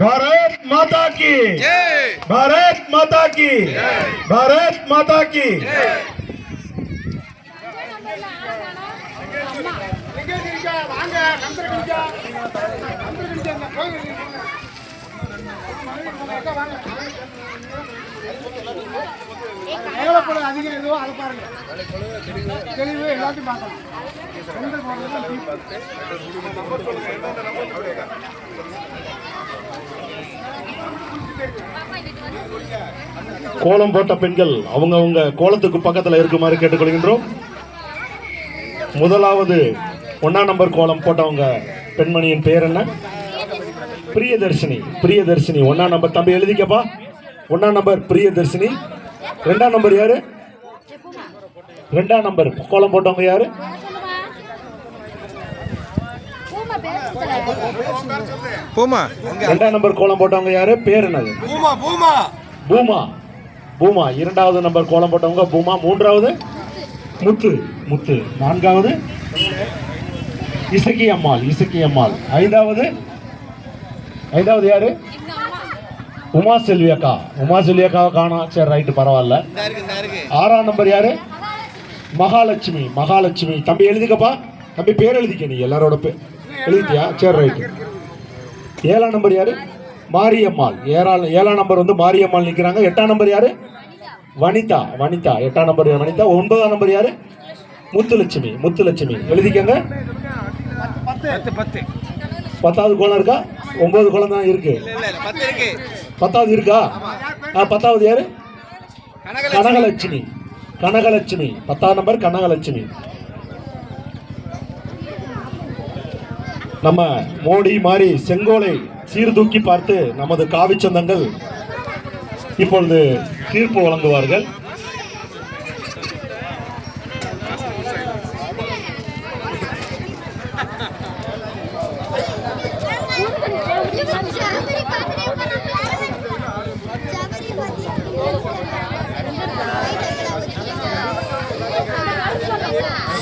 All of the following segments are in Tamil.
भारत माता की जय। भारत माता की भारत माता की அதிகம் எதுவோ அதை பாருங்க தெளிவு எல்லாத்தையும் பார்க்கணும். கோலம் போட்ட பெண்கள் அவங்க கோலத்துக்கு பக்கத்தில் இருக்குமாறு கேட்டுக்கொள்கின்றோம். முதலாவது 1ஆம் நம்பர் கோலம் போட்டவங்க பெண்மணியின் பேர் என்ன? பிரியதர்ஷினி. பிரியதர்ஷினி 1ஆம் நம்பர். தம்பி எழுதிக்கப்பா. 1ஆம் நம்பர் பிரியதர்ஷினி. 2ஆம் நம்பர் யாரு? 2ஆம் நம்பர் கோலம் போட்டவங்க யாரு? பூமா. 2ஆம் நம்பர் கோலம் போட்டவங்க யாரு? பேர் என்னது? பூமா. பூமா. பூமா. பூமா. 2வது நம்பர் கோலம் போட்டவங்க பூமா. 3வது முத்து. முத்து. 4வது இசக்கி அம்மாள். இசக்கி அம்மாள். 5வது யாரு? உமா செல்வி அக்கா. உமா செல்வி அக்காவை காணோம். சரி, ரைட்டு, பரவாயில்ல. 6ஆம் நம்பர் யாரு? மகாலட்சுமி. மகாலட்சுமி. தம்பி எழுதிக்கப்பா. தம்பி பேர் எழுதிக்க. நீ எல்லாரோட பேர் எழுதிட்டியா? சரி, ரைட்டு. 7ஆம் நம்பர் யாரு? மாரியம்மாள். 7ஆம் நம்பர் வந்து மாரியம்மாள் நிற்கிறாங்க. 8ஆம் நம்பர் யாரு? வனிதா. வனிதா. 8ஆம் நம்பர் வனிதா. 9ஆம் நம்பர் யாரு? முத்துலட்சுமி. முத்துலட்சுமி. எழுதிக்கங்க. 10வது கோலம் இருக்கா? 9 கோலம் தான் இருக்கு. 10வது இருக்கா? 10வது யாரு? கனகலட்சுமி. கனகலட்சுமி. 10ஆம் நம்பர் கனகலட்சுமி. நம்ம மோடி மாறி செங்கோலை சீர்தூக்கி பார்த்து நமது காவி சொந்தங்கள் இப்பொழுது தீர்ப்பு வழங்குவார்கள்.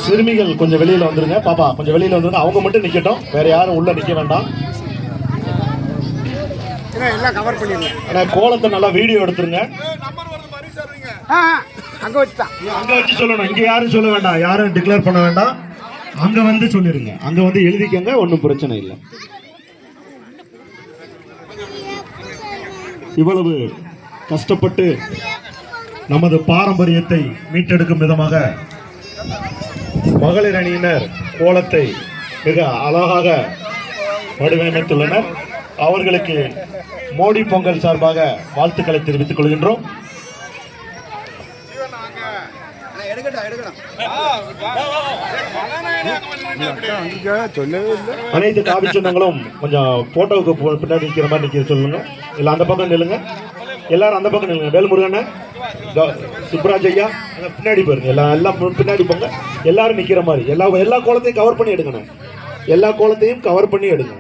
சிறுமிகள் கொஞ்சம் வெளியில வந்துருங்க. பாப்பா கொஞ்சம் வெளியில வந்துருங்க. அவங்க மட்டும் நிக்கட்டும், வேற யாரும் உள்ள நிக்க வேண்டாம். எல்லாம் கவர் பண்ணிடுங்க. கோலத்தை நல்லா வீடியோ எடுத்துருங்க. அங்க வச்சுதான். அங்க வச்சு சொல்லணும். இங்க யாரும் சொல்ல வேண்டாம், யாரும் டிக்ளேர் பண்ண வேண்டாம். அங்க வந்து சொல்லிருங்க. அங்க வந்து எழுதிக்கங்க, ஒன்றும் பிரச்சனை இல்லை. இவ்வளவு கஷ்டப்பட்டு நமது பாரம்பரியத்தை மீட்டெடுக்கும் விதமாக மகளிர் அணியினர் கோலத்தை மிக அழகாக வடிவமைத்துள்ளனர். அவர்களுக்கு மோடி பொங்கல் சார்பாக வாழ்த்துக்களை தெரிவித்துக் கொள்கின்றோம். அனைத்து காவி சொந்தங்களும் கொஞ்சம் போட்டோவுக்கு பின்னாடி நிற்கிற மாதிரி நிற்க சொல்லுங்க. இல்லை அந்த பக்கம் நில்லுங்க. எல்லாரும் அந்த பக்கம் நில்லுங்க. வேல்முருகன், சுப்ராஜ் ஐயா பின்னாடி பாருங்க. எல்லாம் பின்னாடி போங்க. எல்லாரும் நிற்கிற மாதிரி எல்லா கோலத்தையும் கவர் பண்ணி எடுக்கணும். எல்லா கோலத்தையும் கவர் பண்ணி எடுங்க.